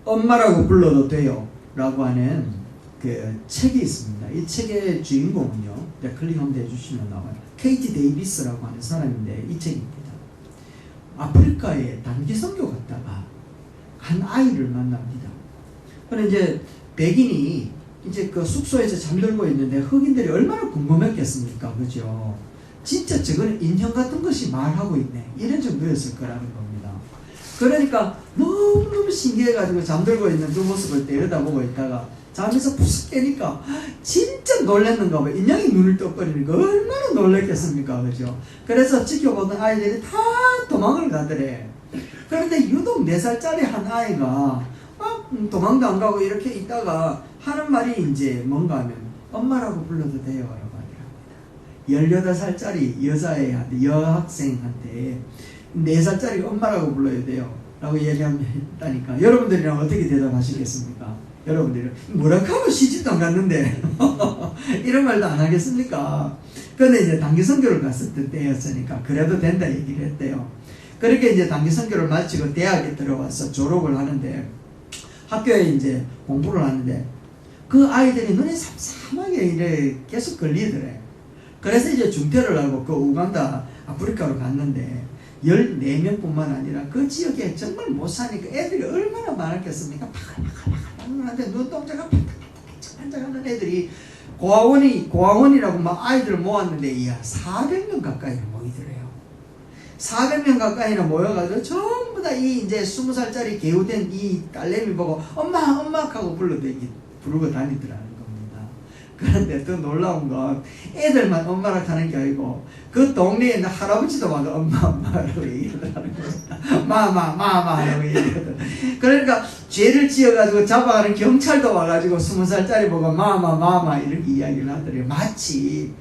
엄마라고 불러도 돼요 라고 하는 그 책이 있습니다. 이 책의 주인공은요, 클릭하면 해주시면 나와요. 케이티 데이비스라고 하는 사람인데 이 책입니다. 아프리카에 단기 선교 갔다가 한 아이를 만납니다. 그런데 이제 백인이 이제 그 숙소에서 잠들고 있는데 흑인들이 얼마나 궁금했겠습니까? 그죠? 진짜 저거는 인형 같은 것이 말하고 있네. 이런 정도였을 거라는 겁니다. 그러니까 너무너무 신기해가지고 잠들고 있는 그 모습을 내려다보고 있다가 잠에서 푸스 깨니까 진짜 놀랐는가 봐요. 인형이 눈을 떠버리니까 얼마나 놀랐겠습니까? 그죠? 그래서 지켜보던 아이들이 다 도망을 가더래. 그런데 유독 4살짜리 한 아이가 도망도 안 가고 이렇게 있다가 하는 말이 이제 뭔가 하면 엄마라고 불러도 돼요 라고 하더랍니다. 18살짜리 여자애한테, 여학생한테 4살짜리 엄마라고 불러야 돼요 라고 얘기했다니까 여러분들이랑 어떻게 대답하시겠습니까? 여러분들이 뭐라 하면 시집도 안 갔는데 이런 말도 안 하겠습니까? 근데 이제 단기 선교를 갔을 때였으니까 그래도 된다 얘기를 했대요. 그렇게 이제 단기 선교를 마치고 대학에 들어와서 졸업을 하는데 학교에 이제 공부를 하는데 그 아이들이 눈이 삼삼하게 이래 계속 걸리더래. 그래서 이제 중퇴를 하고 그 우간다 아프리카로 갔는데 14명 뿐만 아니라 그 지역에 정말 못 사니까 애들이 얼마나 많았겠습니까? 파글파글파글한데 눈동자가 반짝반짝하는 애들이 고아원이라고 막 아이들 모았는데 이야 400명 가까이 모이더래요. 400명 가까이나 모여가지고 전부 다 이 이제 20살짜리 개우된 이 딸내미 보고 엄마 하고 부르고 다니더라는 겁니다. 그런데 더 놀라운 건 애들만 엄마라 하는 게 아니고 그 동네에 있는 할아버지도 와서 엄마라고 얘기하더라는 겁니다. 마마라고 얘기하더라고요. 그러니까 죄를 지어가지고 잡아가는 경찰도 와가지고 20살짜리 보고 마마 이렇게 이야기를 하더래요. 마치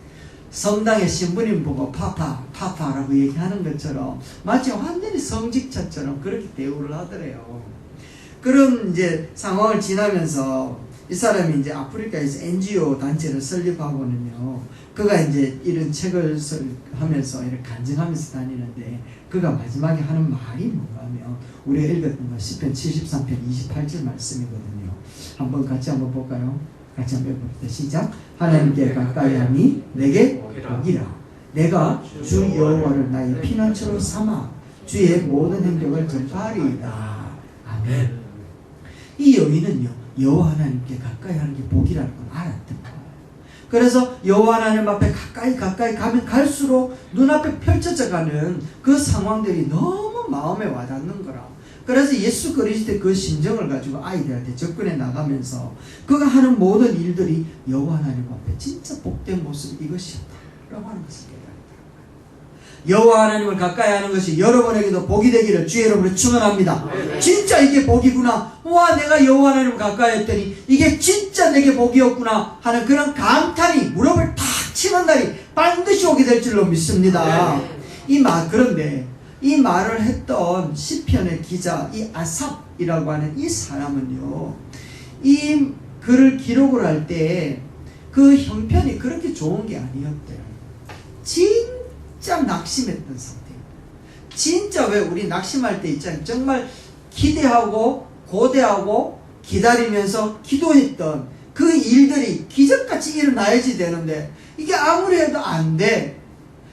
성당의 신부님 보고 파파라고 얘기하는 것처럼 마치 완전히 성직자처럼 그렇게 대우를 하더래요. 그런 이제 상황을 지나면서 이 사람이 이제 아프리카에서 NGO 단체를 설립하고는요, 그가 이제 이런 책을 하면서 이렇게 간증하면서 다니는데 그가 마지막에 하는 말이 뭔가 하면 우리가 읽었던 거 시편 73편 28절 말씀이거든요. 한번 볼까요? 같이 한번 봅시다. 시작. 하나님께 가까이함이 내게 복이라. 내가 주 여호와를 나의 피난처로 삼아 주의 모든 행적을 전파하리이다. 아멘. 이 여인은요, 여호와 하나님께 가까이 하는 게 복이라는 걸 알았던 거예요. 그래서 여호와 하나님 앞에 가까이 가면 갈수록 눈앞에 펼쳐져 가는 그 상황들이 너무 마음에 와닿는 거라. 그래서 예수 그리스도의 그 심정을 가지고 아이들한테 접근해 나가면서 그가 하는 모든 일들이 여호와 하나님 앞에 진짜 복된 모습이 이것이었다라고 하는 것을 깨달았다. 여호와 하나님을 가까이 하는 것이 여러분에게도 복이 되기를 주의 이름으로 축원합니다. 진짜 이게 복이구나. 와, 내가 여호와 하나님을 가까이 했더니 이게 진짜 내게 복이었구나 하는 그런 감탄이 무릎을 탁 치는 날이 반드시 오게 될 줄로 믿습니다. 그런데 이 말을 했던 시편의 기자 이 아삽이라고 하는 이 사람은요, 이 글을 기록을 할 때 그 형편이 그렇게 좋은 게 아니었대요. 진짜 낙심했던 상태예요. 진짜 왜 우리 낙심할 때 있잖아요. 정말 기대하고 고대하고 기다리면서 기도했던 그 일들이 기적같이 일어나야지 되는데 이게 아무리 해도 안 돼.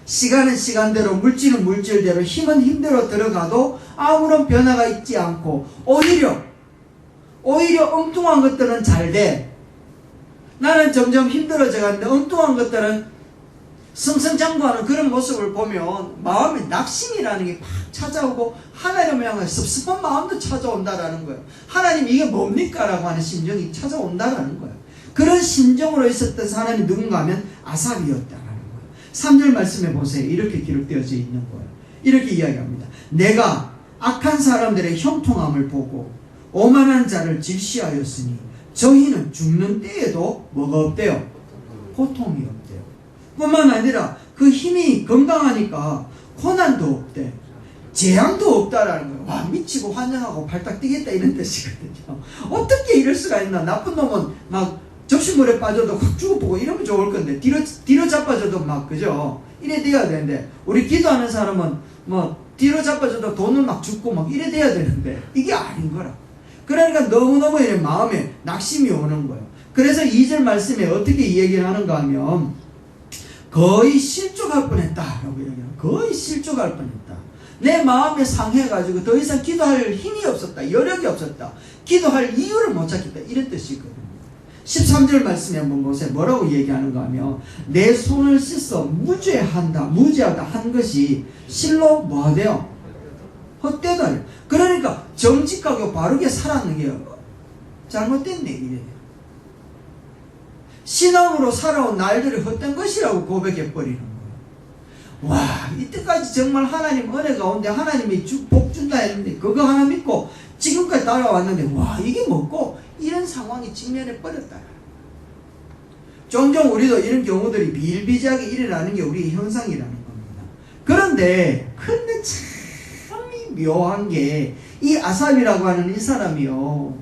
시간은 시간대로, 물질은 물질대로, 힘은 힘대로 들어가도 아무런 변화가 있지 않고 오히려 엉뚱한 것들은 잘 돼. 나는 점점 힘들어져 가는데 엉뚱한 것들은 승승장구하는 그런 모습을 보면 마음에 낙심이라는 게 팍 찾아오고 하나님을 향한 섭섭한 마음도 찾아온다라는 거예요. 하나님 이게 뭡니까? 라고 하는 심정이 찾아온다라는 거예요. 그런 심정으로 있었던 사람이 누군가 하면 아삽이었다. 3절 말씀해 보세요. 이렇게 기록되어져 있는 거예요. 이렇게 이야기합니다. 내가 악한 사람들의 형통함을 보고 오만한 자를 질시하였으니 저희는 죽는 때에도 뭐가 없대요? 고통이 없대요. 뿐만 아니라 그 힘이 건강하니까 고난도 없대. 재앙도 없다라는 거예요. 와, 미치고 환영하고 발딱 뛰겠다 이런 뜻이거든요. 어떻게 이럴 수가 있나. 나쁜 놈은 막 접시물에 빠져도 확 죽어보고 이러면 좋을 건데 뒤로 자빠져도 막 그죠? 이래 돼야 되는데 우리 기도하는 사람은 뭐 뒤로 자빠져도 돈을 막 죽고 막 이래 돼야 되는데 이게 아닌 거라. 그러니까 너무너무 마음에 낙심이 오는 거예요. 그래서 2절 말씀에 어떻게 이 얘기를 하는가 하면 거의 실족할 뻔했다라고 얘기해요. 거의 실족할 뻔했다. 내 마음에 상해가지고 더 이상 기도할 힘이 없었다. 여력이 없었다. 기도할 이유를 못 찾겠다. 이런 뜻이거든요. 13절 말씀에 한번 보세요. 뭐라고 얘기하는가 하면 내 손을 씻어 무죄하다 한 것이 실로 뭐하대요? 헛되다. 그러니까 정직하고 바르게 살았는 게 잘못됐네 이래요. 신앙으로 살아온 날들이 헛된 것이라고 고백해버리는 거예요. 와, 이때까지 정말 하나님 은혜 가운데 하나님이 복 준다 했는데 그거 하나 믿고 지금까지 따라왔는데 와, 이게 뭐고 이런 상황이 직면해 버렸다. 종종 우리도 이런 경우들이 비일비재하게 일어나는 게 우리의 현상이라는 겁니다. 그런데 참 묘한 게 이 아삽이라고 하는 이 사람이요,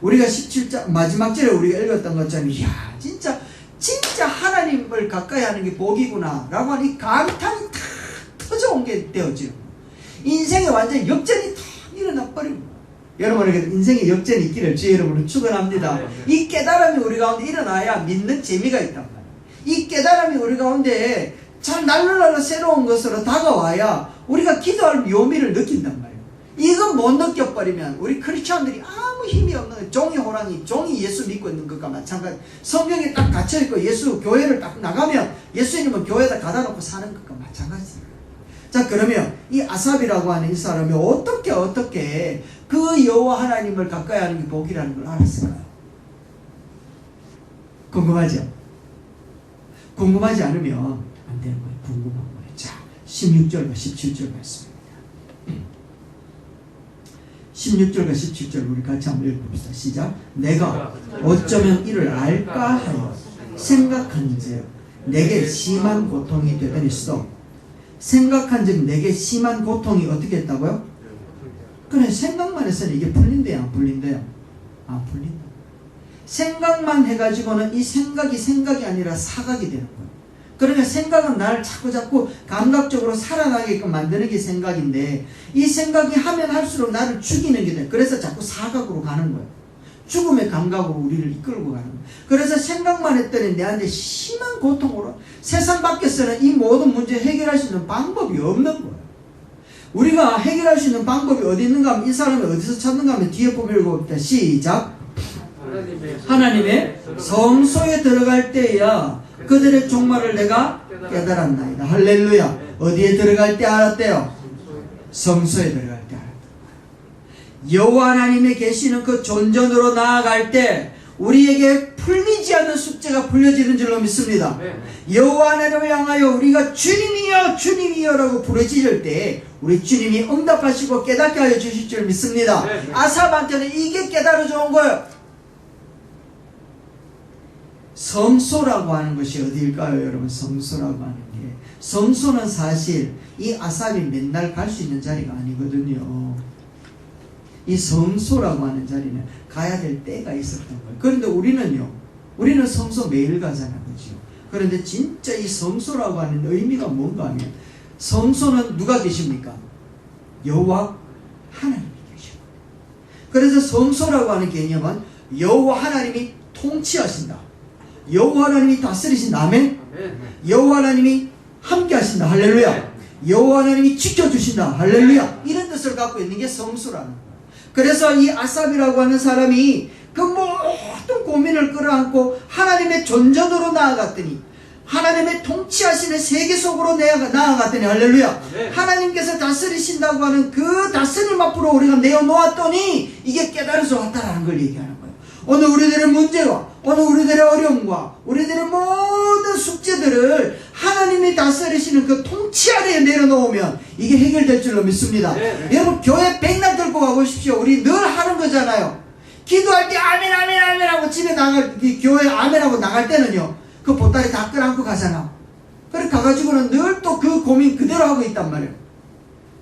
우리가 17장 마지막 절에 우리가 읽었던 것처럼 이야 진짜 하나님을 가까이 하는 게 복이구나 라고 하는 이 감탄이 탁 터져온 게 되었죠. 인생에 완전히 역전이 탁 일어나 버린 거예요. 여러분에게 인생에 역전이 있기를 주의 이름으로 축원합니다. 이 깨달음이 우리 가운데 일어나야 믿는 재미가 있단 말이에요. 이 깨달음이 우리 가운데 잘 날로 새로운 것으로 다가와야 우리가 기도할 묘미를 느낀단 말이에요. 이거 못 느껴버리면 우리 크리스찬들이 아무 힘이 없는 종이 호랑이, 종이 예수 믿고 있는 것과 마찬가지. 성경에 딱 갇혀있고 예수 교회를 딱 나가면 예수님은 교회에다 가다 놓고 사는 것과 마찬가지입니다. 자, 그러면 이 아삽이라고 하는 이 사람이 어떻게 그 여호와 하나님을 가까이 하는 게 복이라는 걸 알았을까요? 궁금하죠? 궁금하지 않으면 안 되는 거예요. 궁금한 거예요. 자, 16절과 17절 말씀입니다. 16절과 17절 우리 같이 한번 읽어봅시다. 시작. 내가 어쩌면 이를 알까 하여 생각한즉 내게 심한 고통이 되더니서. 생각한즉 내게 심한 고통이 어떻게 했다고요? 그래, 생각만 해서는 이게 풀린대요, 안 풀린대요? 안 풀린다. 생각만 해가지고는 이 생각이 아니라 사각이 되는 거예요. 그러니까 생각은 나를 자꾸 감각적으로 살아나게끔 만드는 게 생각인데, 이 생각이 하면 할수록 나를 죽이는 게 돼. 그래서 자꾸 사각으로 가는 거예요. 죽음의 감각으로 우리를 이끌고 가는 거예요. 그래서 생각만 했더니 내한테 심한 고통으로, 세상 밖에서는 이 모든 문제 해결할 수 있는 방법이 없는 거예요. 우리가 해결할 수 있는 방법이 어디 있는가 하면 이 사람이 어디서 찾는가 하면 뒤에 보면 읽어봅시다. 시작. 하나님의 성소에 들어갈 때야 그들의 종말을 내가 깨달았나이다. 할렐루야. 어디에 들어갈 때 알았대요? 성소에 들어갈 때 알았다. 여호와 하나님의 계시는 그 존전으로 나아갈 때 우리에게 풀리지 않는 숙제가 풀려지는 줄로 믿습니다. 여호와 하나님을 향하여 우리가 주님이여 주님이여 라고 부르짖을 때 우리 주님이 응답하시고 깨닫게 하여 주실 줄 믿습니다. 아삽한테는 이게 깨달아져 온 거예요. 성소라고 하는 것이 어디일까요, 여러분? 성소라고 하는 게, 성소는 사실 이 아삽이 맨날 갈 수 있는 자리가 아니거든요. 이 성소라고 하는 자리는 가야 될 때가 있었던 거예요. 그런데 우리는 성소 매일 가잖아요, 그렇죠? 그런데 진짜 이 성소라고 하는 의미가 뭔가 하면, 성소는 누가 계십니까? 여호와 하나님이 계십니다. 그래서 성소라고 하는 개념은 여호와 하나님이 통치하신다, 여호와 하나님이 다스리신다. 아멘. 여호와 하나님이 함께 하신다. 할렐루야. 여호와 하나님이 지켜주신다. 할렐루야. 이런 뜻을 갖고 있는 게 성소라는 거예요. 그래서 이 아삽이라고 하는 사람이 그 모든 고민을 끌어안고 하나님의 존전으로 나아갔더니, 하나님의 통치하시는 세계 속으로 나아갔더니, 할렐루야. 하나님께서 다스리신다고 하는 그 다스림 앞으로 우리가 내어놓았더니 이게 깨달아서 왔다라는 걸 얘기하는 거예요. 오늘 우리들의 문제와 오늘 우리들의 어려움과 우리들의 모든 숙제들을 하나님이 다스리시는 그 통치 아래에 내려놓으면 이게 해결될 줄로 믿습니다. 여러분, 교회 백날 들고 가보십시오. 우리 늘 하는 거잖아요. 기도할 때 아멘 아멘 아멘 하고 집에 교회 아멘 하고 나갈 때는요, 그 보따리 다 끌어안고 가잖아. 그래 가가지고는 늘 또 그 고민 그대로 하고 있단 말이에요.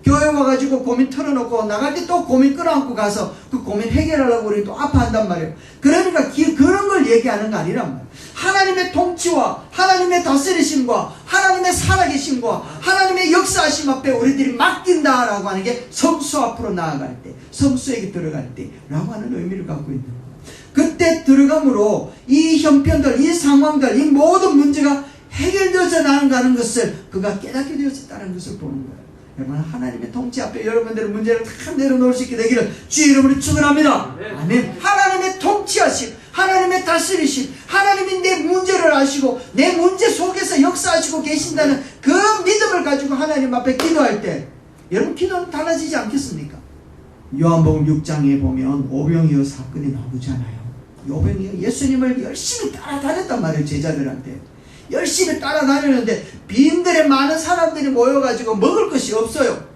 교회 와가지고 고민 털어놓고 나갈 때 또 고민 끌어안고 가서 그 고민 해결하려고 우리 또 아파한단 말이에요. 그러니까 그런 걸 얘기하는 거 아니란 말이에요. 하나님의 통치와 하나님의 다스리심과 하나님의 살아계심과 하나님의 역사하심 앞에 우리들이 맡긴다라고 하는 게 성수 앞으로 나아갈 때, 성수에게 들어갈 때 라고 하는 의미를 갖고 있는 거예요. 그때 들어감으로 이 형편들, 이 상황들, 이 모든 문제가 해결되어져 나가는 것을 그가 깨닫게 되었다는 것을 보는 거예요. 여러분, 하나님의 통치 앞에 여러분들의 문제를 다 내려놓을 수 있게 되기를 주의 이름으로 축원합니다. 아멘. 하나님의 통치하심, 하나님의 다스리심, 하나님이 내 문제를 아시고 내 문제 속에서 역사하시고 계신다는 그 믿음을 가지고 하나님 앞에 기도할 때 여러분 기도는 달라지지 않겠습니까? 요한복음 6장에 보면 오병이어 사건이 나오잖아요. 오병이어 예수님을 열심히 따라다녔단 말이에요. 제자들한테 열심히 따라다니는데 빈들에 많은 사람들이 모여가지고 먹을 것이 없어요.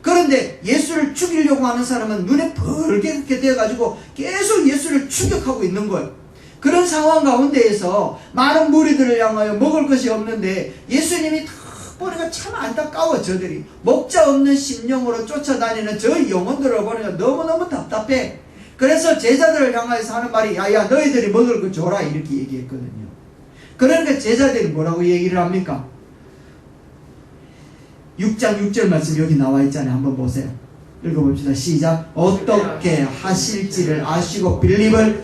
그런데 예수를 죽이려고 하는 사람은 눈에 벌게 되어가지고 계속 예수를 추격하고 있는 거예요. 그런 상황 가운데에서 많은 무리들을 향하여 먹을 것이 없는데 예수님이 다 보니까 참 안타까워. 저들이 목자 없는 심령으로 쫓아다니는 저 영혼들을 보니까 너무너무 답답해. 그래서 제자들을 향해서 하는 말이 야야 너희들이 먹을 거 줘라 이렇게 얘기했거든요. 그러니까 제자들이 뭐라고 얘기를 합니까? 6장 6절 말씀 여기 나와 있잖아요. 한번 보세요. 읽어봅시다. 시작. 어떻게 하실지를 아시고 빌립을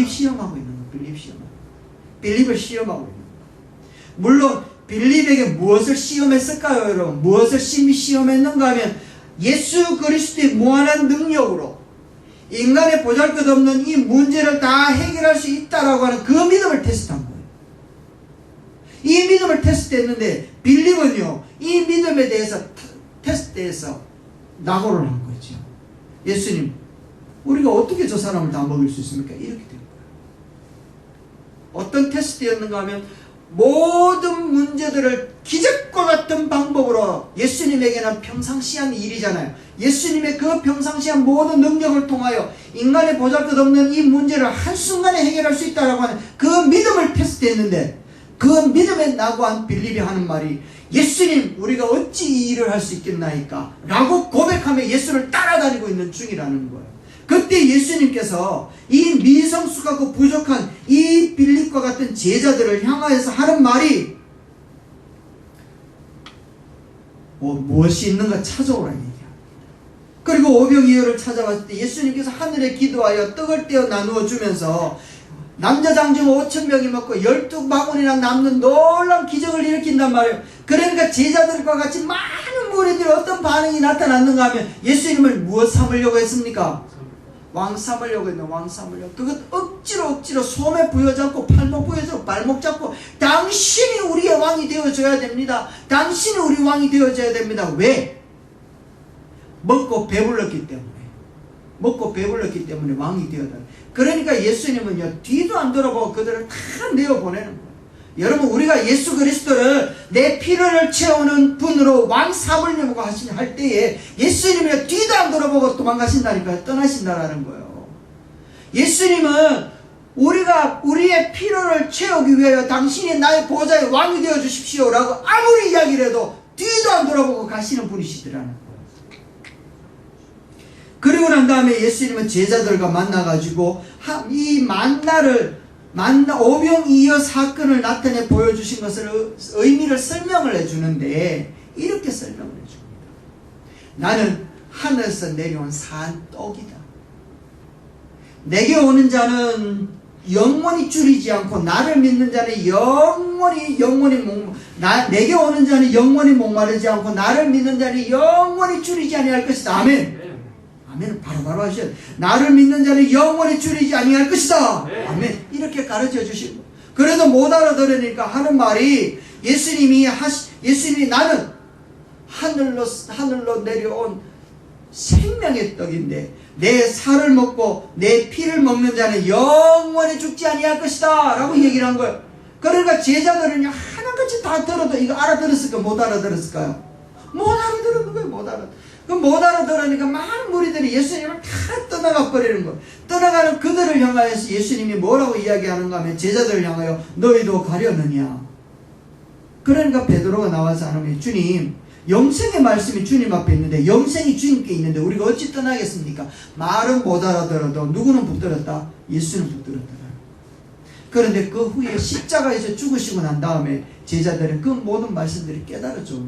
시험하고 있는 거예요. 빌립을 시험하고 있는 거예요. 물론 빌립에게 무엇을 시험했을까요, 여러분? 무엇을 심히 시험했는가 하면 예수 그리스도의 무한한 능력으로 인간의 보잘것없는 이 문제를 다 해결할 수 있다라고 하는 그 믿음을 테스트한 거예요. 이 믿음을 테스트했는데 빌립은요, 이 믿음에 대해서 테스트해서 낙오를 한 거죠. 예수님, 우리가 어떻게 저 사람을 다 먹일 수 있습니까? 이렇게 된 거예요. 어떤 테스트였는가 하면 모든 문제들을 기적과 같은 방법으로 예수님에게는 평상시한 일이잖아요. 예수님의 그 평상시한 모든 능력을 통하여 인간의 보잘것없는 이 문제를 한순간에 해결할 수 있다라고 하는 그 믿음을 테스트했는데 그 믿음에 낙오한 빌립이 하는 말이 예수님 우리가 어찌 이 일을 할 수 있겠나이까 라고 고백하며 예수를 따라다니고 있는 중이라는 거예요. 그때 예수님께서 이 미성숙하고 부족한 이 빌립과 같은 제자들을 향하여서 하는 말이 무엇이 있는가 찾아오라 얘기합니다. 그리고 오병이어를 찾아갔을 때 예수님께서 하늘에 기도하여 떡을 떼어 나누어 주면서 남자 장정 5,000명이 먹고 12바구니나 남는 놀라운 기적을 일으킨단 말이에요. 그러니까 제자들과 같이 많은 무리들이 어떤 반응이 나타났는가 하면 예수님을 무엇 삼으려고 했습니까? 왕 삼으려고 했는 왕 삼으려고. 그것 억지로 소매 부여잡고 팔목 부여잡고 발목 잡고 당신이 우리의 왕이 되어줘야 됩니다. 당신이 우리 왕이 되어줘야 됩니다. 왜? 먹고 배불렀기 때문에. 먹고 배불렀기 때문에 왕이 되어다. 그러니까 예수님은요 뒤도 안 돌아보고 그들을 다 내어보내는 거예요. 여러분 우리가 예수 그리스도를 내 피로를 채우는 분으로 왕 삼으려고 할 때에 예수님이 뒤도 안 돌아보고 도망가신다니까요. 떠나신다라는 거예요. 예수님은 우리가 우리의 피로를 채우기 위하여 당신이 나의 보좌의 왕이 되어 주십시오 라고 아무리 이야기를 해도 뒤도 안 돌아보고 가시는 분이시더라는 거예요. 그리고 난 다음에 예수님은 제자들과 만나가지고 이 오병이어 사건을 나타내 보여주신 것을 의미를 설명을 해주는데 이렇게 설명을 해줍니다. 나는 하늘에서 내려온 산 떡이다. 내게 오는 자는 영원히 줄이지 않고 나를 믿는 자는 내게 오는 자는 영원히 목마르지 않고 나를 믿는 자는 영원히 줄이지 아니할 것이다. 아멘. 아멘. 바로 하셔야 돼. 나를 믿는 자는 영원히 줄이지 아니할 것이다. 네. 아멘. 이렇게 가르쳐 주시고 그래도 못 알아들으니까 하는 말이 예수님이 나는 하늘로 내려온 생명의 떡인데 내 살을 먹고 내 피를 먹는 자는 영원히 죽지 아니할 것이다 라고 얘기를 한 거예요. 그러니까 제자들은요 하나같이 다 들어도 이거 알아들었을까 못 알아들었을까요? 못 알아들었는 거예요. 못 알아들으니까 많은 무리들이 예수님을 다 떠나가 버리는 거예요. 떠나가는 그들을 향하여서 예수님이 뭐라고 이야기하는가 하면 제자들을 향하여 너희도 가려느냐. 그러니까 베드로가 나와서 하는 주님 영생의 말씀이 주님 앞에 있는데, 영생이 주님께 있는데 우리가 어찌 떠나겠습니까? 말은 못 알아들어도 누구는 붙들었다? 예수는 붙들었다. 그런데 그 후에 십자가에서 죽으시고 난 다음에 제자들은 그 모든 말씀들이 깨달았죠.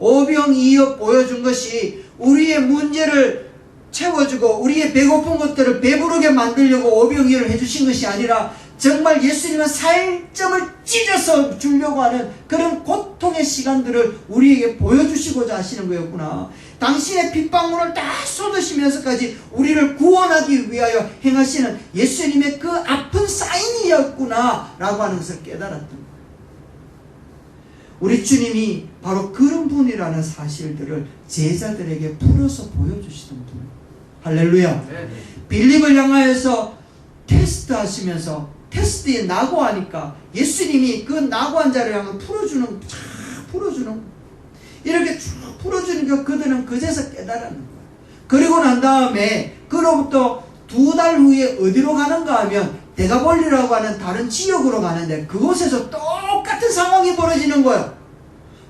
오병이어 보여준 것이 우리의 문제를 채워주고 우리의 배고픈 것들을 배부르게 만들려고 오병이어를 해주신 것이 아니라 정말 예수님은 살점을 찢어서 주려고 하는 그런 고통의 시간들을 우리에게 보여주시고자 하시는 거였구나. 당신의 핏방울을 다 쏟으시면서까지 우리를 구원하기 위하여 행하시는 예수님의 그 아픈 사인이었구나 라고 하는 것을 깨달았던 거예요. 우리 주님이 바로 그런 분이라는 사실들을 제자들에게 풀어서 보여주시던 분. 할렐루야. 네. 빌립을 향하여서 테스트하시면서 테스트에 낙오하니까 예수님이 그 낙오한 자를 향해 풀어주는 이렇게 쭉 풀어주니까 그들은 그제서 깨달았는 거예요. 그리고 난 다음에 그로부터 2달 후에 어디로 가는가 하면 데가볼리라고 하는 다른 지역으로 가는데 그곳에서 똑같은 상황이 벌어지는 거예요.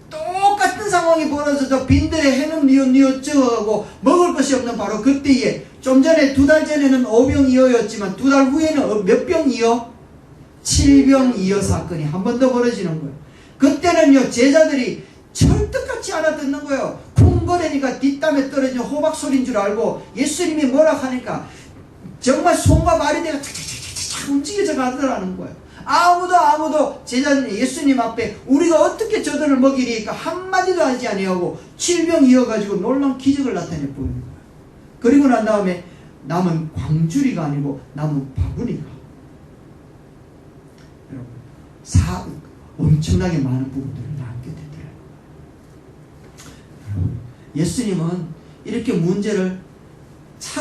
똑같은 상황이 벌어져서 빈들에 해는 뉘어쩌고 먹을 것이 없는 바로 그때에 좀 전에 2달 전에는 5병이어였지만 2달 후에는 몇 병이어? 7병이어 사건이 한 번 더 벌어지는 거예요. 그때는요 제자들이 철떡같이 알아듣는 거예요. 쿵거리니까 뒷담에 떨어진 호박 소리인 줄 알고 예수님이 뭐라 하니까 정말 손과 발이 내가 착착착착 움직여져 가더라는 거예요. 아무도 제자들이 예수님 앞에 우리가 어떻게 저들을 먹이리까 한마디도 하지 아니하고 7병이어가지고 놀라운 기적을 나타내 보이는 거예요. 그리고 난 다음에 남은 광주리가 아니고 남은 바구니가 여러분 엄청나게 많은 부분들을 남게 되더라고요. 여러분 예수님은 이렇게 문제를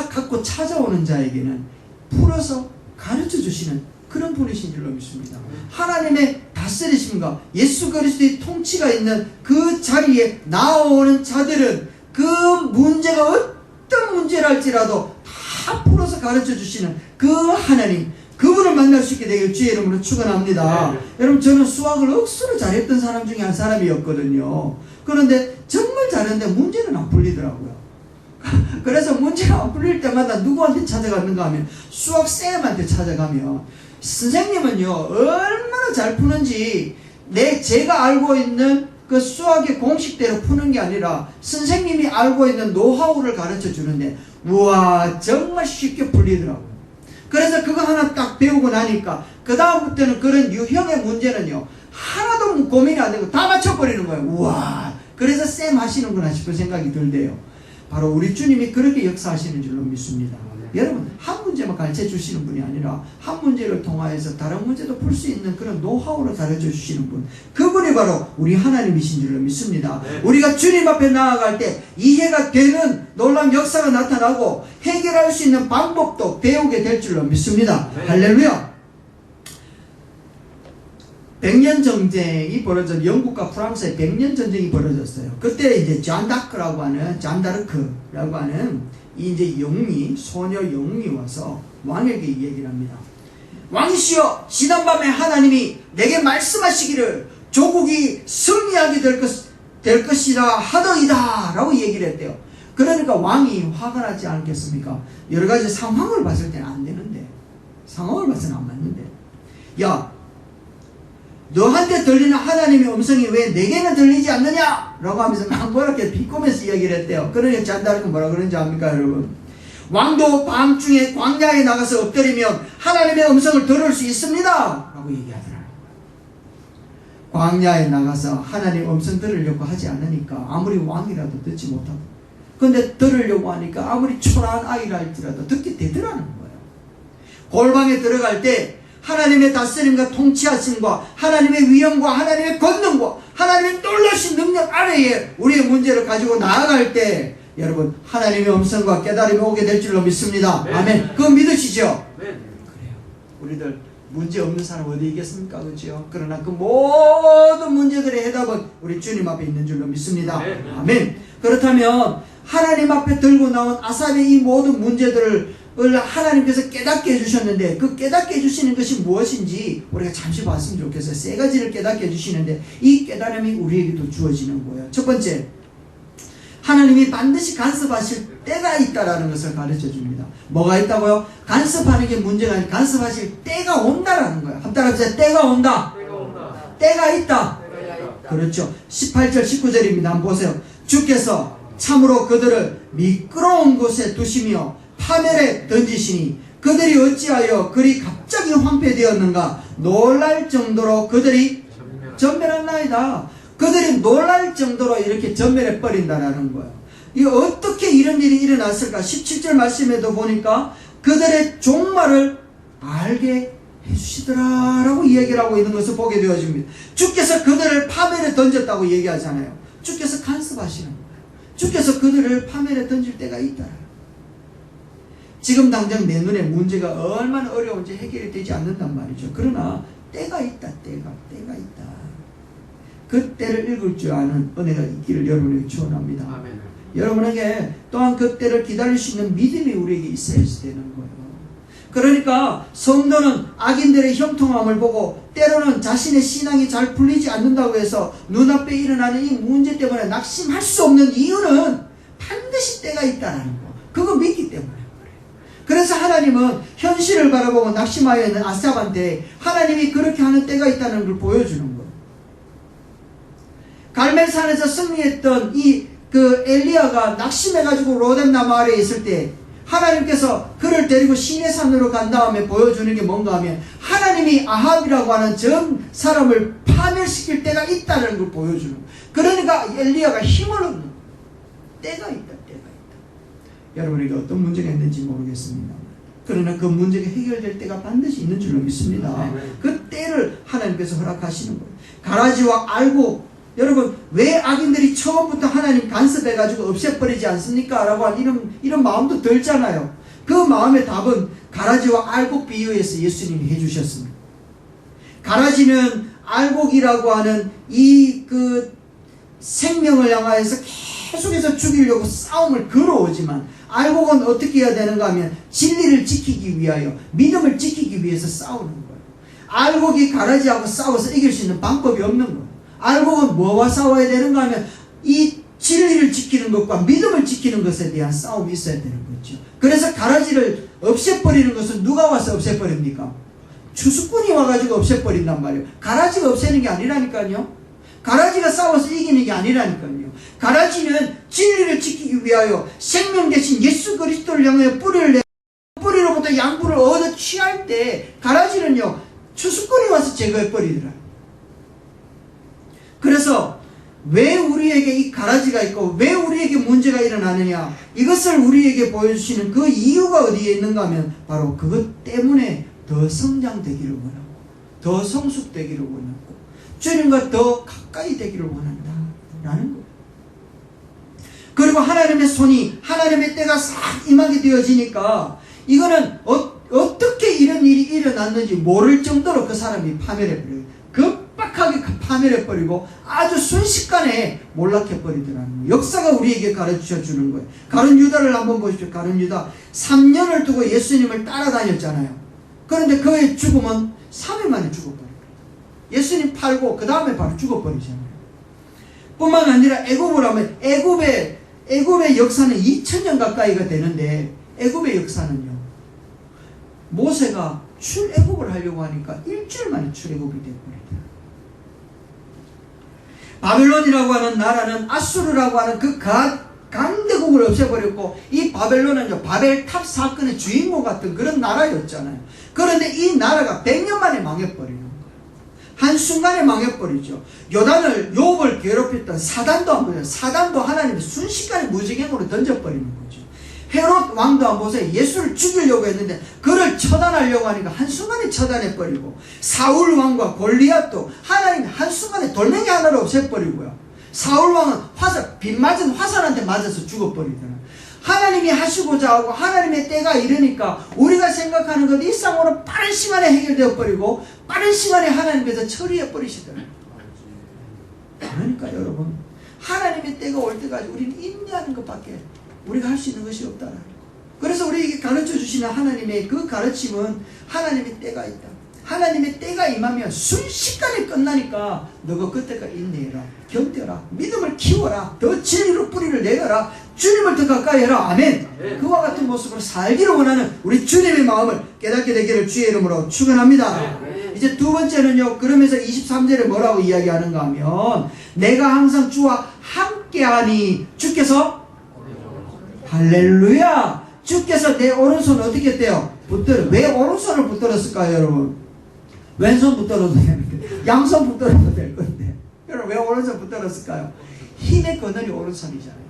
갖고 찾아오는 자에게는 풀어서 가르쳐 주시는 그런 분이신 줄로 믿습니다. 하나님의 다스리심과 예수 그리스도의 통치가 있는 그 자리에 나오는 자들은 그 문제가 어떤 문제랄지라도 다 풀어서 가르쳐 주시는 그 하나님, 그분을 만날 수 있게 되길 주의 이름으로 축원합니다. 네. 여러분 저는 수학을 억수로 잘했던 사람 중에 한 사람이었거든요. 그런데 정말 잘했는데 문제는 안 풀리더라고요. 그래서 문제가 안 풀릴 때마다 누구한테 찾아갔는가 하면 수학쌤한테 찾아가면 선생님은요 얼마나 잘 푸는지 제가 알고 있는 그 수학의 공식대로 푸는 게 아니라 선생님이 알고 있는 노하우를 가르쳐 주는데 우와 정말 쉽게 풀리더라고요. 그래서 그거 하나 딱 배우고 나니까 그 다음부터는 그런 유형의 문제는요 하나도 고민이 안 되고 다 맞춰버리는 거예요. 우와 그래서 쌤 하시는구나 싶은 생각이 들대요. 바로 우리 주님이 그렇게 역사하시는 줄로 믿습니다. 여러분 한 문제만 가르쳐 주시는 분이 아니라 한 문제를 통하여서 다른 문제도 풀 수 있는 그런 노하우를 가르쳐 주시는 분, 그분이 바로 우리 하나님이신 줄로 믿습니다. 네. 우리가 주님 앞에 나아갈 때 이해가 되는 놀라운 역사가 나타나고 해결할 수 있는 방법도 배우게 될 줄로 믿습니다. 네. 할렐루야. 100년 전쟁이 벌어져 영국과 프랑스의 100년 전쟁이 벌어졌어요. 그때 이제 잔다크라고 하는 잔다르크라고 하는 이제 영웅이 소녀 영웅이 와서 왕에게 이 얘기를 합니다. 왕이시여 지난밤에 하나님이 내게 말씀하시기를 조국이 승리하게 될 것이라 하더이다 라고 얘기를 했대요. 그러니까 왕이 화가 나지 않겠습니까? 여러 가지 상황을 봤을 때는 안 되는데 상황을 봐서는 안 맞는데 야 너한테 들리는 하나님의 음성이 왜 내게는 들리지 않느냐? 라고 하면서 막 뭐렇게 비꼬면서 이야기를 했대요. 그러니까 잔다르크 뭐라 그런지 압니까 여러분? 왕도 밤중에 광야에 나가서 엎드리면 하나님의 음성을 들을 수 있습니다 라고 얘기하더라고요. 광야에 나가서 하나님의 음성 들으려고 하지 않으니까 아무리 왕이라도 듣지 못하고, 근데 들으려고 하니까 아무리 초라한 아이라 할지라도 듣게 되더라는 거예요. 골방에 들어갈 때 하나님의 다스림과 통치하심과 하나님의 위엄과 하나님의 권능과 하나님의 놀라신 능력 아래에 우리의 문제를 가지고 나아갈 때 여러분 하나님의 음성과 깨달음이 오게 될 줄로 믿습니다. 네. 아멘. 그거 믿으시죠? 네. 그래요. 우리들 문제 없는 사람 어디 있겠습니까? 그렇죠? 그러나 그 모든 문제들의 해답은 우리 주님 앞에 있는 줄로 믿습니다. 네. 아멘. 그렇다면 하나님 앞에 들고 나온 아삽의 이 모든 문제들을 하나님께서 깨닫게 해주셨는데 그 깨닫게 해주시는 것이 무엇인지 우리가 잠시 봤으면 좋겠어요. 세 가지를 깨닫게 해주시는데 이 깨달음이 우리에게도 주어지는 거예요. 첫 번째, 하나님이 반드시 간섭하실 때가 있다라는 것을 가르쳐 줍니다. 뭐가 있다고요? 간섭하는 게 문제가 아니라 간섭하실 때가 온다라는 거예요. 합당합시다. 때가 온다. 때가 있다. 그렇죠. 18절 19절입니다. 한번 보세요. 주께서 참으로 그들을 미끄러운 곳에 두시며 파멸에 던지시니 그들이 어찌하여 그리 갑자기 황폐되었는가 놀랄 정도로 그들이 전멸한나이다. 그들이 놀랄 정도로 이렇게 전멸해 버린다라는 거예요. 이 어떻게 이런 일이 일어났을까? 17절 말씀에도 보니까 그들의 종말을 알게 해주시더라 라고 이야기를 하고 있는 것을 보게 되어집니다. 주께서 그들을 파멸에 던졌다고 얘기하잖아요. 주께서 간섭하시는 거예요. 주께서 그들을 파멸에 던질 때가 있다. 지금 당장 내 눈에 문제가 얼마나 어려운지 해결이 되지 않는단 말이죠. 그러나 때가 있다. 때가 있다. 그 때를 읽을 줄 아는 은혜가 있기를 여러분에게 축원합니다. 아멘. 여러분에게 또한 그 때를 기다릴 수 있는 믿음이 우리에게 있어야 되는 거예요. 그러니까 성도는 악인들의 형통함을 보고 때로는 자신의 신앙이 잘 풀리지 않는다고 해서 눈앞에 일어나는 이 문제 때문에 낙심할 수 없는 이유는 반드시 때가 있다는 거. 그거 믿기 때문에 그래요. 그래서 하나님은 현실을 바라보고 낙심하여 있는 아삽한테 하나님이 그렇게 하는 때가 있다는 걸 보여주는 거예요. 갈멜산에서 승리했던 그 엘리야가 낙심해가지고 로뎀 나무 아래에 있을 때 하나님께서 그를 데리고 시내산으로 간 다음에 보여주는 게 뭔가 하면 하나님이 아합이라고 하는 전 사람을 파멸시킬 때가 있다는 걸 보여주는 거예요. 그러니까 엘리야가 힘을 얻는 거예요. 때가 있다. 여러분에게 어떤 문제가 있는지 모르겠습니다. 그러나 그 문제가 해결될 때가 반드시 있는 줄로 믿습니다. 그 때를 하나님께서 허락하시는 거예요. 가라지와 알곡, 여러분 왜 악인들이 처음부터 하나님 간섭해가지고 없애버리지 않습니까? 라고 하는 이런 마음도 들잖아요. 그 마음의 답은 가라지와 알곡 비유에서 예수님이 해주셨습니다. 가라지는 알곡이라고 하는 그 생명을 향하여서 계속해서 죽이려고 싸움을 걸어오지만 알곡은 어떻게 해야 되는가 하면 진리를 지키기 위하여 믿음을 지키기 위해서 싸우는 거예요. 알곡이 가라지하고 싸워서 이길 수 있는 방법이 없는 거예요. 알곡은 뭐와 싸워야 되는가 하면 이 진리를 지키는 것과 믿음을 지키는 것에 대한 싸움이 있어야 되는 거죠. 그래서 가라지를 없애버리는 것은 누가 와서 없애버립니까? 추수꾼이 와가지고 없애버린단 말이에요. 가라지가 없애는 게 아니라니까요. 가라지가 싸워서 이기는 게 아니라니까요. 가라지는 진리를 지키기 위하여 생명 대신 예수 그리스도를 향하여 뿌리를 내고 뿌리로부터 양분을 얻어 취할 때 가라지는요 추수꾼이 와서 제거해버리더라. 그래서 왜 우리에게 이 가라지가 있고 왜 우리에게 문제가 일어나느냐, 이것을 우리에게 보여주시는 그 이유가 어디에 있는가 하면 바로 그것 때문에 더 성장되기를 원하고 더 성숙되기를 원하고 주님과 더 가까이 되기를 원한다 라는 거예요. 그리고 하나님의 손이 하나님의 때가 싹 임하게 되어지니까 이거는 어떻게 이런 일이 일어났는지 모를 정도로 그 사람이 파멸해버려요. 급박하게 파멸해버리고 아주 순식간에 몰락해버리더라는 거예요. 역사가 우리에게 가르쳐주는 거예요. 가룟 유다를 한번 보십시오. 가룟 유다 3년을 두고 예수님을 따라다녔잖아요. 그런데 그의 죽음은 3일 만에 죽어버려요. 예수님 팔고 그 다음에 바로 죽어버리잖아요. 뿐만 아니라 애굽을 하면 애굽의 역사는 2000년 가까이가 되는데 애굽의 역사는요, 모세가 출애굽을 하려고 하니까 일주일 만에 출애굽이 되어버리더라. 바벨론이라고 하는 나라는 아수르라고 하는 그 강대국을 없애버렸고, 이 바벨론은요 바벨탑 사건의 주인공 같은 그런 나라였잖아요. 그런데 이 나라가 100년 만에 망해버리는 거예요. 한순간에 망해버리죠. 욥을 괴롭혔던 사단도 안 보세요. 사단도 하나님이 순식간에 무지개으로 던져버리는 거죠. 헤롯 왕도 안 보세요. 예수를 죽이려고 했는데 그를 처단하려고 하니까 한순간에 처단해버리고, 사울 왕과 골리앗도 하나님이 한순간에 돌멩이 하나를 없애버리고요. 사울 왕은 빗 맞은 화살한테 맞아서 죽어버리더라. 하나님이 하시고자 하고 하나님의 때가 이르니까 우리가 생각하는 것 일상으로 빠른 시간에 해결되어 버리고 빠른 시간에 하나님께서 처리해 버리시더라. 그러니까 여러분, 하나님의 때가 올 때까지 우리는 인내하는 것밖에 우리가 할 수 있는 것이 없다라는 거. 그래서 우리에게 가르쳐 주시는 하나님의 그 가르침은 하나님의 때가 있다. 하나님의 때가 임하면 순식간에 끝나니까 너가 그때까지 인내해라, 견뎌라, 믿음을 키워라, 더 진리로 뿌리를 내려라, 주님을 더 가까이 해라. 아멘. 그와 같은 모습으로 살기를 원하는 우리 주님의 마음을 깨닫게 되기를 주의 이름으로 축원합니다. 이제 두 번째는요, 그러면서 23절에 뭐라고 이야기하는가 하면, 내가 항상 주와 함께하니 주께서 할렐루야, 주께서 내 오른손을 어떻게 했대요? 붙들어. 왜 오른손을 붙들었을까요, 여러분? 왼손 붙들어도 되는데, 양손 붙들어도 될 건데, 여러분 왜 오른손 붙들었을까요? 힘의 근원이 오른손이잖아요.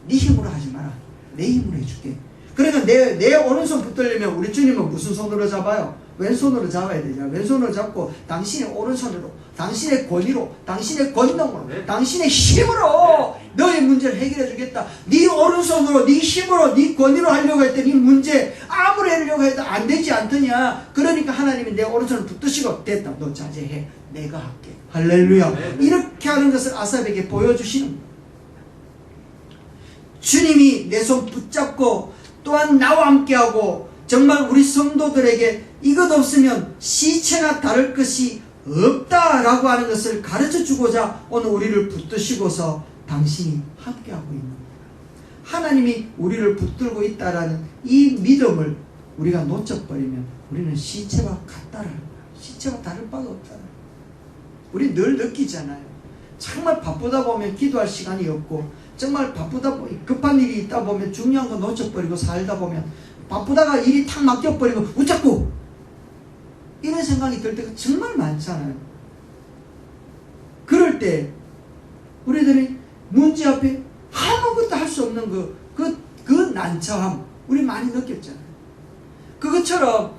네 힘으로 하지 마라, 내 힘으로 해줄게. 그러니까 내 오른손 붙들려면 우리 주님은 무슨 손으로 잡아요? 왼손으로 잡아야 되잖아요. 왼손으로 잡고 당신의 오른손으로, 당신의 권위로, 당신의 권능으로, 당신의 힘으로 너의 문제를 해결해 주겠다. 네 오른손으로, 네 힘으로, 네 권위로 하려고 할 때 네 문제 아무리 하려고 해도 안 되지 않더냐. 그러니까 하나님이 내 오른손을 붙드시고, 됐다, 너 자제해, 내가 할게. 할렐루야. 이렇게 하는 것을 아삽에게 보여주시는 거예요. 주님이 내 손 붙잡고 또한 나와 함께하고, 정말 우리 성도들에게 이것 없으면 시체나 다를 것이 없다라고 하는 것을 가르쳐주고자 오늘 우리를 붙드시고서 당신이 함께하고 있는 거예요. 하나님이 우리를 붙들고 있다라는 이 믿음을 우리가 놓쳐버리면 우리는 시체와 같다라는 거예요. 시체와 다를 바가 없다는 거예요. 우리 늘 느끼잖아요. 정말 바쁘다 보면 기도할 시간이 없고, 정말 바쁘다 보면 급한 일이 있다 보면 중요한 거 놓쳐버리고 살다 보면, 바쁘다가 일이 탁 맡겨버리고 웃자꾸 이런 생각이 들 때가 정말 많잖아요. 그럴 때 우리들이 문제 앞에 아무것도 할 수 없는 그 난처함 우리 많이 느꼈잖아요. 그것처럼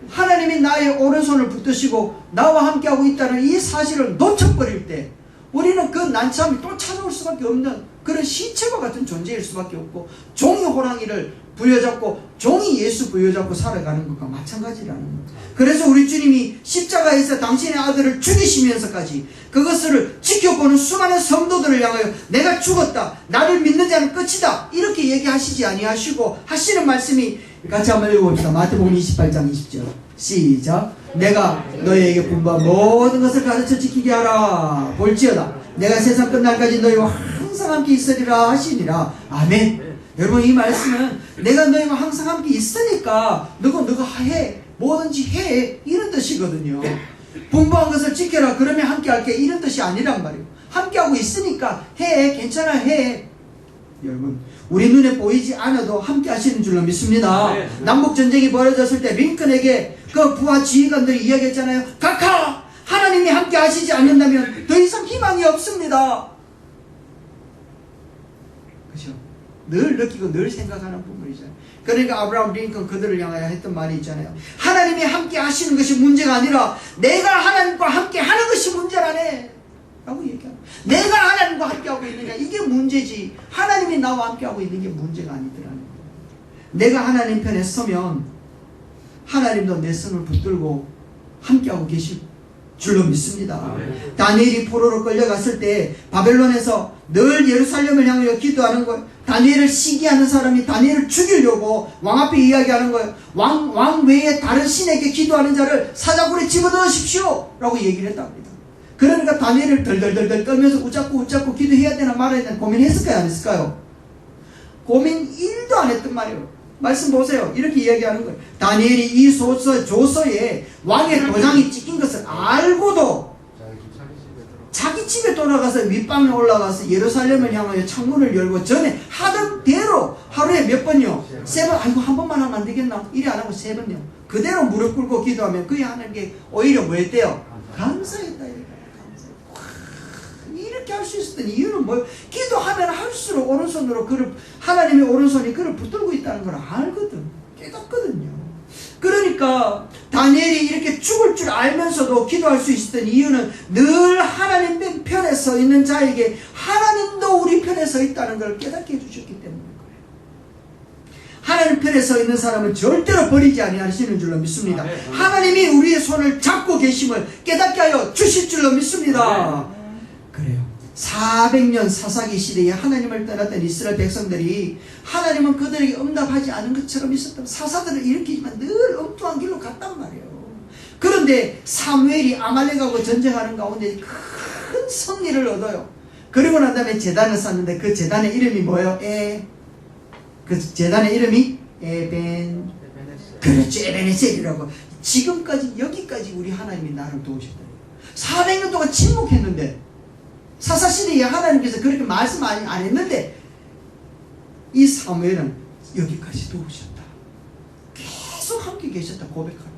하나님이 나의 오른손을 붙드시고 나와 함께하고 있다는 이 사실을 놓쳐버릴 때 우리는 그 난처함이 또 찾아올 수밖에 없는 그런 시체와 같은 존재일 수밖에 없고, 종이 호랑이를 부여잡고 종이 예수 부여잡고 살아가는 것과 마찬가지라는 거예요. 그래서 우리 주님이 십자가에서 당신의 아들을 죽이시면서까지 그것을 지켜보는 수많은 성도들을 향하여 내가 죽었다, 나를 믿는 자는 끝이다, 이렇게 얘기하시지 아니하시고 하시는 말씀이, 같이 한번 읽어봅시다. 마태복음 28장 20절 시작. 내가 너희에게 분부한 모든 것을 가르쳐 지키게 하라. 볼지어다 내가 세상 끝날까지 너희와 항상 함께 있으리라 하시니라. 아멘. 여러분, 이 말씀은 내가 너희와 항상 함께 있으니까 너가 해, 뭐든지 해, 이런 뜻이거든요. 분부한 것을 지켜라, 그러면 함께 할게, 이런 뜻이 아니란 말이에요. 함께하고 있으니까 해, 괜찮아, 해. 여러분, 우리 눈에 보이지 않아도 함께 하시는 줄로 믿습니다. 네. 남북전쟁이 벌어졌을 때 링컨에게 그 부하 지휘관들이 이야기했잖아요. 각하! 하나님이 함께 하시지 않는다면 더 이상 희망이 없습니다. 그렇죠? 늘 느끼고 늘 생각하는 부분이잖아요. 그러니까 아브라함 링컨 그들을 향하여 했던 말이 있잖아요. 하나님이 함께 하시는 것이 문제가 아니라 내가 하나님과 함께 하는 것이 문제라네 라고 얘기합니다. 내가 하나님과 함께하고 있느냐, 이게 문제지 하나님이 나와 함께하고 있는 게 문제가 아니더라는 거예요. 내가 하나님 편에 서면 하나님도 내 손을 붙들고 함께하고 계실 줄로 믿습니다. 다니엘이 포로로 끌려갔을 때 바벨론에서 늘 예루살렘을 향하여 기도하는 거예요. 다니엘을 시기하는 사람이 다니엘을 죽이려고 왕 앞에 이야기하는 거예요. 왕 외에 다른 신에게 기도하는 자를 사자굴에 집어넣으십시오 라고 얘기를 했답니다. 그러니까 다니엘을 덜덜덜 떨면서 웃자꾸 기도해야 되나 말아야 되나 고민했을까요, 안 했을까요? 고민 1도 안 했단 말이에요. 말씀 보세요. 이렇게 이야기하는 거예요. 다니엘이 이 조서에 왕의 도장이 찍힌 것을 알고도 자기 집에 돌아가서 윗방에 올라가서 예루살렘을 향하여 창문을 열고 전에 하던 대로 하루에 몇 번요? 3번. 아이고, 한 번만 하면 안 되겠나? 이래 안 하고 3번요. 그대로 무릎 꿇고 기도하면 그의 하나님께 오히려 뭐 했대요? 감사했다. 이렇게 할 수 있었던 이유는 뭐예요? 기도하면 할수록 오른손으로 하나님의 오른손이 그를 붙들고 있다는 걸 알거든, 깨닫거든요. 그러니까 다니엘이 이렇게 죽을 줄 알면서도 기도할 수 있었던 이유는 늘 하나님 편에 서 있는 자에게 하나님도 우리 편에 서 있다는 걸 깨닫게 해주셨기 때문인 거예요. 하나님 편에 서 있는 사람은 절대로 버리지 아니하시는 줄로 믿습니다. 하나님이 우리의 손을 잡고 계심을 깨닫게 하여 주실 줄로 믿습니다. 그래요. 400년 사사기 시대에 하나님을 떠났던 이스라엘 백성들이 하나님은 그들에게 응답하지 않은 것처럼 있었던, 사사들을 일으키지만 늘 엉뚱한 길로 갔단 말이에요. 그런데 사무엘이 아말렉하고 전쟁하는 가운데 큰 승리를 얻어요. 그리고 난 다음에 제단을 쌓는데 그 제단의 이름이 뭐예요? 그 제단의 이름이 그렇죠. 에벤에셀이라고. 지금까지 여기까지 우리 하나님이 나를 도우셨다. 400년 동안 침묵했는데 사사시대에 하나님께서 그렇게 말씀 안 했는데 이 사무엘은 여기까지 도우셨다. 계속 함께 계셨다 고백하는.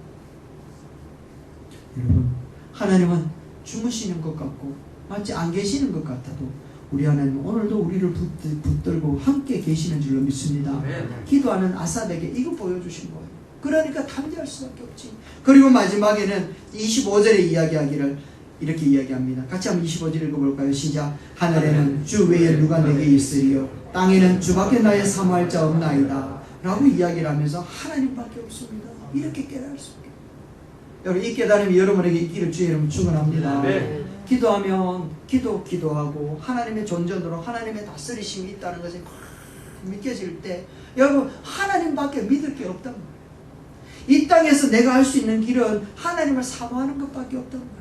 여러분, 하나님은 주무시는 것 같고 마치 안 계시는 것 같아도 우리 하나님은 오늘도 우리를 붙들고 함께 계시는 줄로 믿습니다. 기도하는 아삽에게 이거 보여주신 거예요. 그러니까 담대할 수밖에 없지. 그리고 마지막에는 25절에 이야기하기를 이렇게 이야기합니다. 같이 한번 25절 읽어볼까요? 시작. 하늘에는 주 외에 누가 내게 있으리요 땅에는 주밖에 나의 사모할 자 없나이다 라고 이야기를 하면서 하나님밖에 없습니다. 이렇게 깨달을 수 있게. 여러분, 이 깨달음이 여러분에게 있기를 주의 이름으로 축원합니다. 기도하면 기도하고 하나님의 존전으로 하나님의 다스리심이 있다는 것이 믿겨질 때 여러분, 하나님밖에 믿을 게 없단 말이에요. 이 땅에서 내가 할 수 있는 길은 하나님을 사모하는 것밖에 없단 말이에요.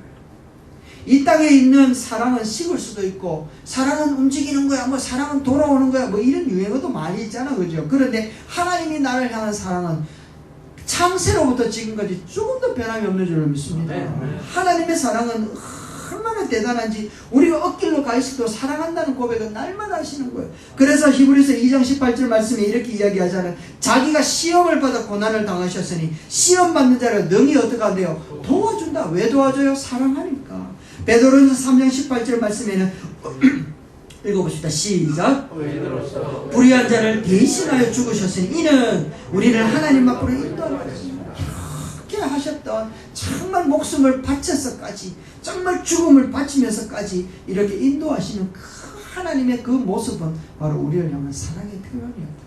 이 땅에 있는 사랑은 식을 수도 있고 사랑은 움직이는 거야, 뭐 사랑은 돌아오는 거야, 뭐 이런 유행어도 많이 있잖아, 그죠? 그런데 하나님이 나를 향한 사랑은 창세로부터 지금까지 조금도 변함이 없는 줄로 믿습니다. 하나님의 사랑은 얼마나 대단한지 우리가 엇길로 가 있어도 사랑한다는 고백은 날마다 하시는 거예요. 그래서 히브리서 2장 18절 말씀에 이렇게 이야기하잖아요. 자기가 시험을 받아 고난을 당하셨으니 시험 받는 자를 능히 어떻게 한대요? 도와준다. 왜 도와줘요? 사랑하니까. 베드로전서 3장 18절 말씀에는 읽어봅시다. 시작. 불의한 자를 대신하여 죽으셨으니 이는 우리를 하나님 앞으로 인도하는 것입니다. 이렇게 하셨던 정말 목숨을 바쳐서까지 정말 죽음을 바치면서까지 이렇게 인도하시는 그 하나님의 그 모습은 바로 우리를 향한 사랑의 표현이었다.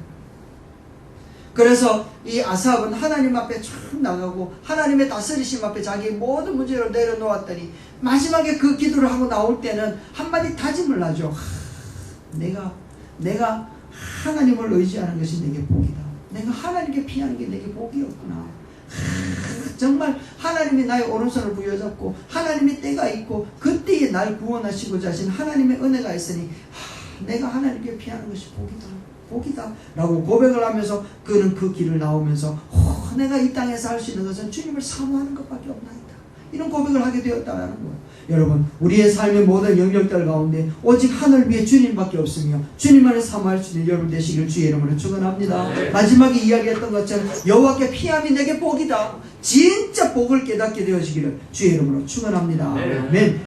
그래서 이 아삽은 하나님 앞에 쭉 나가고 하나님의 다스리심 앞에 자기 모든 문제를 내려놓았더니 마지막에 그 기도를 하고 나올 때는 한마디 다짐을 하죠. 내가 하나님을 의지하는 것이 내게 복이다. 내가 하나님께 피하는 게 내게 복이었구나. 정말 하나님이 나의 오른손을 부여잡고 하나님의 때가 있고 그때에 날 구원하시고자 하신 하나님의 은혜가 있으니 내가 하나님께 피하는 것이 복이다 라고 고백을 하면서 그는 그 길을 나오면서 내가 이 땅에서 할 수 있는 것은 주님을 사모하는 것밖에 없나이다. 이런 고백을 하게 되었다는 거예요. 여러분, 우리의 삶의 모든 영역들 가운데 오직 하늘 위에 주님밖에 없으며 주님만을 사모할 수 있는 여러분 되시길 주의 이름으로 축원합니다. 마지막에 이야기했던 것처럼 여호와께 피함이 내게 복이다. 진짜 복을 깨닫게 되어지기를 주의 이름으로 축원합니다. 아멘.